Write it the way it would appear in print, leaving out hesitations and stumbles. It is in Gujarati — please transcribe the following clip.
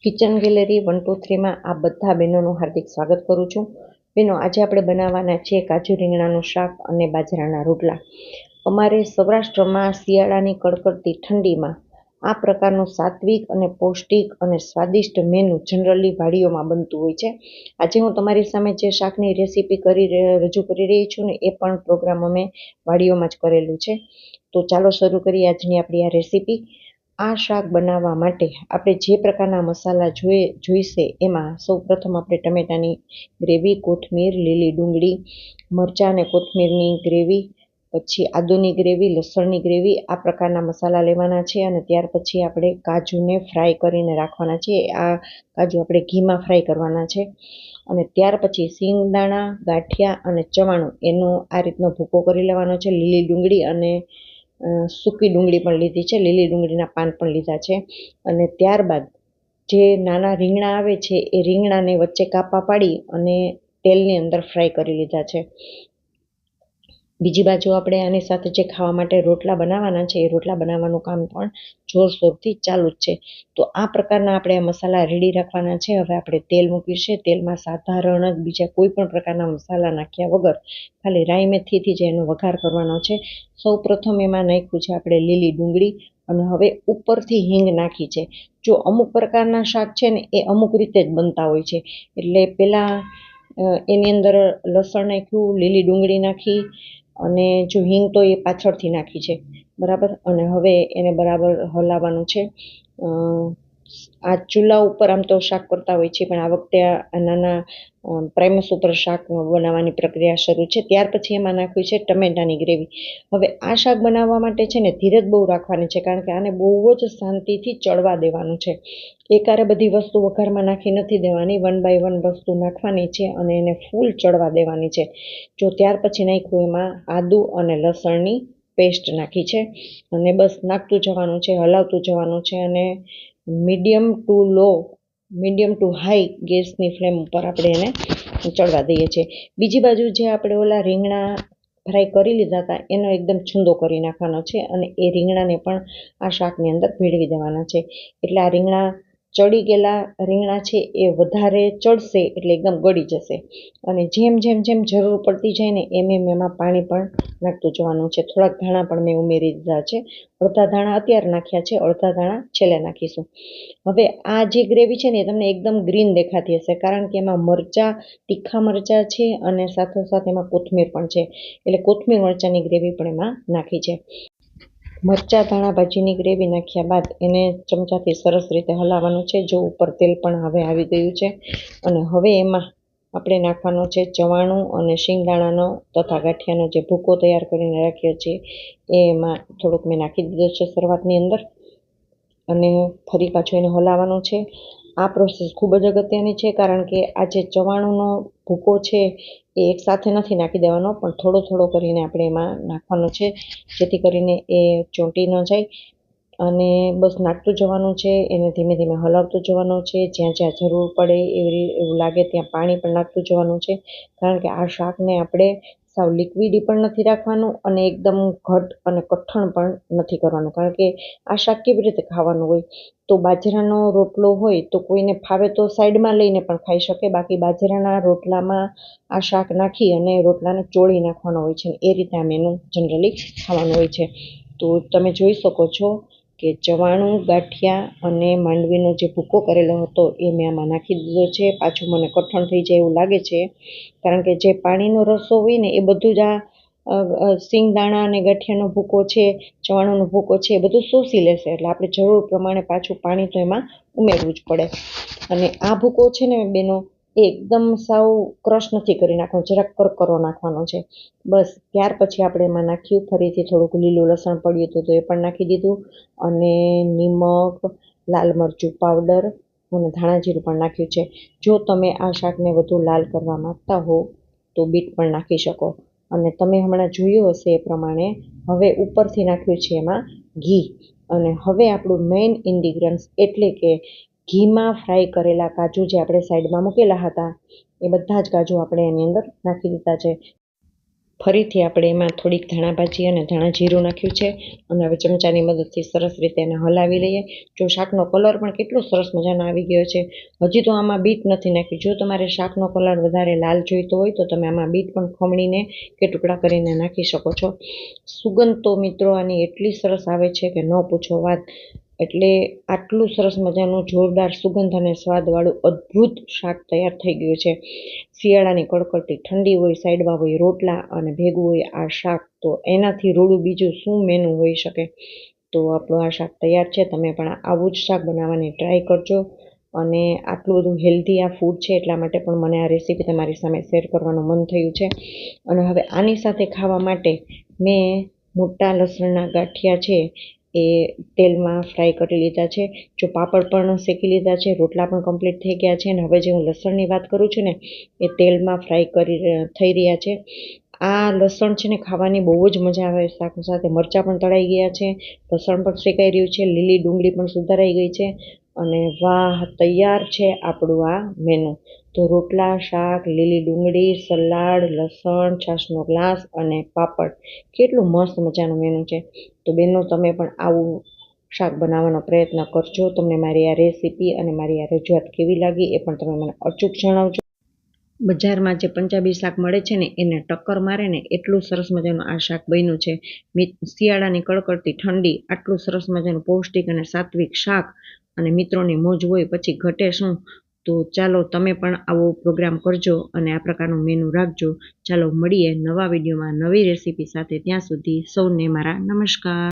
કિચન ગેલેરી 123 માં આ બધા બહેનોનું હાર્દિક સ્વાગત કરું છું. બહેનો, આજે આપણે બનાવવાના છે કાજુ રીંગણાનું શાક અને બાજરાના રોટલા. અમારે સૌરાષ્ટ્રમાં શિયાળાની કડકડતી ઠંડીમાં આ પ્રકારનું સાત્વિક અને પૌષ્ટિક અને સ્વાદિષ્ટ મેનુ જનરલી વાડીઓમાં બનતું હોય છે. આજે હું તમારી સામે જે શાકની રેસીપી રજૂ કરી રહી છું ને, એ પણ પ્રોગ્રામ અમે વાડીઓમાં જ કરેલું છે. તો ચાલો શરૂ કરીએ આજની આપણી આ રેસીપી. આ શાક બનાવવા માટે આપણે જે પ્રકારના મસાલા જોઈશે એમાં સૌપ્રથમ આપણે ટમેટાની ગ્રેવી, કોથમીર, લીલી ડુંગળી, મરચાં અને કોથમીરની ગ્રેવી, પછી આદુની ગ્રેવી, લસણની ગ્રેવી, આ પ્રકારના મસાલા લેવાના છે. અને ત્યાર પછી આપણે કાજુને ફ્રાય કરીને રાખવાના છે. આ કાજુ આપણે ઘીમાં ફ્રાય કરવાના છે. અને ત્યાર પછી સિંગદાણા, ગાંઠિયા અને ચવાણું એનો આ રીતનો ભૂકો કરી લેવાનો છે. લીલી ડુંગળી અને સૂકી ડુંગળી પણ લીધી છે, લીલી ડુંગળીના પાન પણ લીધા છે. અને ત્યારબાદ જે નાના રીંગણા આવે છે એ રીંગણાને વચ્ચે કાપા પાડી અને તેલની અંદર ફ્રાય કરી લીધા છે. બીજી બાજુ આપણે આની સાથે જે ખાવા માટે રોટલા બનાવવાના છે, એ રોટલા બનાવવાનું કામ પણ જોરશોરથી ચાલુ જ છે. તો આ પ્રકારના આપણે મસાલા રેડી રાખવાના છે. હવે આપણે તેલ મૂકીશું. તેલમાં સાધારણ જ બીજા કોઈ પણ પ્રકારના મસાલા નાખ્યા વગર ખાલી રાઈ મેથીથી જ એનો વઘાર કરવાનો છે. સૌ પ્રથમ એમાં નાખ્યું છે આપણે લીલી ડુંગળી અને હવે ઉપરથી હિંગ નાખી છે. જો અમુક પ્રકારના શાક છે ને એ અમુક રીતે જ બનતા હોય છે. એટલે પહેલાં એની અંદર લસણ નાખ્યું, લીલી ડુંગળી નાખી અને જો હિંગ તો એ પાછળથી નાખી છે, બરાબર. અને હવે એને બરાબર હલાવવાનું છે. આ ચૂલા ઉપર આમ તો શાક કરતા હોય છે, પણ આ વખતે આ નાના પ્રેમસ ઉપર શાક બનાવવાની પ્રક્રિયા શરૂ છે. ત્યાર પછી એમાં નાખ્યું છે ટમેટાની ગ્રેવી. હવે આ શાક બનાવવા માટે છે ને ધીરજ બહુ રાખવાની છે, કારણ કે આને બહુ જ શાંતિથી ચડવા દેવાનું છે. એકારે બધી વસ્તુ વઘારમાં નાખી નથી દેવાની, 1 by 1 વસ્તુ નાખવાની છે અને એને ફૂલ ચડવા દેવાની છે. જો ત્યાર પછી નાખ્યું એમાં આદુ અને લસણની પેસ્ટ નાખી છે અને બસ નાખતું જવાનું છે, હલાવતું જવાનું છે. અને મીડિયમ ટુ હાઈ ગેસની ફ્લેમ ઉપર આપણે એને ચડવા દઈએ છીએ. બીજી બાજુ જે આપણે ઓલા રીંગણા ફ્રાય કરી લીધા હતા એનો એકદમ છૂંદો કરી નાખવાનો છે અને એ રીંગણાને પણ આ શાકની અંદર ભેળવી દેવાના છે. એટલે આ રીંગણા ચડી ગયેલા રીંગણા છે એ વધારે ચડશે એટલે એકદમ ગળી જશે. અને જેમ જેમ જેમ જરૂર પડતી જાય ને એમ એમાં પાણી પણ નાખતું જવાનું છે. થોડાક ધાણા પણ મેં ઉમેરી દીધા છે. અડધા ધાણા અત્યારે નાખ્યા છે, અડધા ધાણા છેલ્લે નાખીશું. હવે આ જે ગ્રેવી છે ને એ તમને એકદમ ગ્રીન દેખાતી હશે, કારણ કે એમાં મરચાં, તીખા મરચાં છે અને સાથોસાથ એમાં કોથમીર પણ છે. એટલે કોથમીર મરચાંની ગ્રેવી પણ એમાં નાખી છે. મરચાં ધાણા ભાજીની ગ્રેવી નાખ્યા બાદ એને ચમચાથી સરસ રીતે હલાવવાનું છે. જો ઉપર તેલ પણ હવે આવી ગયું છે. અને હવે એમાં આપણે નાખવાનો છે ચવાણું અને શિંગદાણાનો તથા ગાંઠિયાનો જે ભૂકો તૈયાર કરીને રાખ્યો છે એ એમાં થોડુંક મેં નાખી દીધો છે શરૂઆતની અંદર. અને ફરી પાછું એને હલાવવાનું છે. આ પ્રોસેસ ખૂબ જ અગત્યની છે, કારણ કે આ જે ચવાણુંનો ભૂકો છે એ એકસાથે નથી નાખી દેવાનો, પણ થોડો થોડો કરીને આપણે એમાં નાખવાનો છે, જેથી કરીને એ ચોંટી ન જાય. અને બસ નાખતું જવાનું છે, એને ધીમે ધીમે હલાવતું જવાનું છે. જ્યાં જ્યાં જરૂર પડે એવું લાગે ત્યાં પાણી પણ નાખતું જવાનું છે, કારણ કે આ શાકને આપણે સાવ લિક્વિડી પણ નથી રાખવાનું અને એકદમ ઘટ અને કઠણ પણ નથી કરવાનું. કારણ કે આ શાક કેવી રીતે ખાવાનું હોય, તો બાજરાનો રોટલો હોય તો કોઈને ફાવે તો સાઈડમાં લઈને પણ ખાઈ શકે, બાકી બાજરાના રોટલામાં આ શાક નાખી અને રોટલાને ચોળી નાખવાનો હોય છે. એ રીતે આ મેનુ જનરલી ખાવાનું હોય છે. તો તમે જોઈ શકો છો કે ચવાણું, ગાંઠિયા અને માંડવીનો જે ભૂકો કરેલો હતો એ મેં આમાં નાખી દીધો છે. પાછું મને કઠણ થઈ જાય એવું લાગે છે, કારણ કે જે પાણીનો રસો હોય ને એ બધું જ આ સિંગદાણા અને ગાંઠિયાનો ભૂકો છે, ચવાણુંનો ભૂકો છે, એ બધું શોષી લેશે. એટલે આપણે જરૂર પ્રમાણે પાછું પાણી તો એમાં ઉમેરવું જ પડે. અને આ ભૂકો છે ને બેનો, એ એકદમ સાવ ક્રશ નથી કરી નાખવાનો, જરાક કરકરો નાખવાનો છે, બસ. ત્યાર પછી આપણે એમાં નાખ્યું ફરીથી થોડુંક લીલું લસણ પડ્યું હતું તો એ પણ નાખી દીધું. અને નિમક, લાલ મરચું પાવડર અને ધાણા જીરું પણ નાખ્યું છે. જો તમે આ શાકને વધુ લાલ કરવા માંગતા હો તો બીટ પણ નાખી શકો. અને તમે હમણાં જોયું હશે એ પ્રમાણે હવે ઉપરથી નાખ્યું છે એમાં ઘી. અને હવે આપણું મેઇન ઇન્ગ્રીડિયન્ટ્સ એટલે કે ઘીમાં ફ્રાય કરેલા કાજુ જે આપણે સાઈડમાં મૂકેલા હતા એ બધા જ કાજુ આપણે એની અંદર નાખી દીધા છે. ફરીથી આપણે એમાં થોડીક ધાણા ભાજી અને ધાણા જીરું નાખ્યું છે અને હવે ચમચાની મદદથી સરસ રીતે એને હલાવી લઈએ. જો શાકનો કલર પણ કેટલો સરસ મજાનો આવી ગયો છે. હજી તો આમાં બીટ નથી નાખ્યું. જો તમારે શાકનો કલર વધારે લાલ જોઈતો હોય તો તમે આમાં બીટ પણ ખમણીને કે ટુકડા કરીને નાખી શકો છો. સુગંધ તો મિત્રો આની એટલી સરસ આવે છે કે ન પૂછો વાત. એટલે આટલું સરસ મજાનું જોરદાર સુગંધ અને સ્વાદવાળું અદ્ભુત શાક તૈયાર થઈ ગયું છે. શિયાળાની કડકડતી ઠંડી હોય, સાઈડમાં હોય રોટલા અને ભેગું હોય આ શાક, તો એનાથી રૂડું બીજું શું મેનુ હોઈ શકે. તો આપણું આ શાક તૈયાર છે. તમે પણ આવું જ શાક બનાવવાની ટ્રાય કરજો. અને આટલું બધું હેલ્ધી આ ફૂડ છે એટલા માટે પણ મને આ રેસીપી તમારી સામે શેર કરવાનું મન થયું છે. અને હવે આની સાથે ખાવા માટે મેં મોટા લસણના ગાંઠિયા છે એ તેલમાં ફ્રાય કરી લીધા છે. જો પાપડ પણ શેકી લીધા છે, રોટલા પણ કમ્પ્લીટ થઈ ગયા છે. અને હવે જે હું લસણની વાત કરું છું ને એ તેલમાં ફ્રાય થઈ રહ્યા છે. આ લસણ છે ને ખાવાની બહુ જ મજા આવે. શાક સાથે મરચાં પણ તળાઈ ગયા છે, લસણ પણ શેકાઈ રહ્યું છે, લીલી ડુંગળી પણ સુધારાઈ ગઈ છે. અને વાહ, તૈયાર છે આપણું આ મેનુ. તો રોટલા, શાક, લીલી ડુંગળી, સલાડ, લસણ, છાશનો ગ્લાસ અને પાપડ, કેટલું મસ્ત મજાનું મેનુ છે. તો બહેનો, તમે પણ આવું શાક બનાવવાનો પ્રયત્ન કરજો. તમને મારી આ રેસીપી અને મારી આ રજૂઆત કેવી લાગી એ પણ તમે મને અચૂક જણાવજો. બજારમાં જે પંજાબી શાક મળે છે ને એને ટક્કર મારે ને એટલું સરસ મજાનું આ શાક બન્યું છે. શિયાળાની કડકડતી ઠંડી, આટલું સરસ મજાનું પૌષ્ટિક અને સાત્વિક શાક અને મિત્રોની મોજ હોય પછી ઘટે શું. તો ચાલો તમે પણ આવો પ્રોગ્રામ કરજો અને આ પ્રકારનું મેનુ રાખજો. ચાલો મળીએ નવા વિડીયોમાં નવી રેસીપી સાથે. ત્યાં સુધી સૌને મારા નમસ્કાર.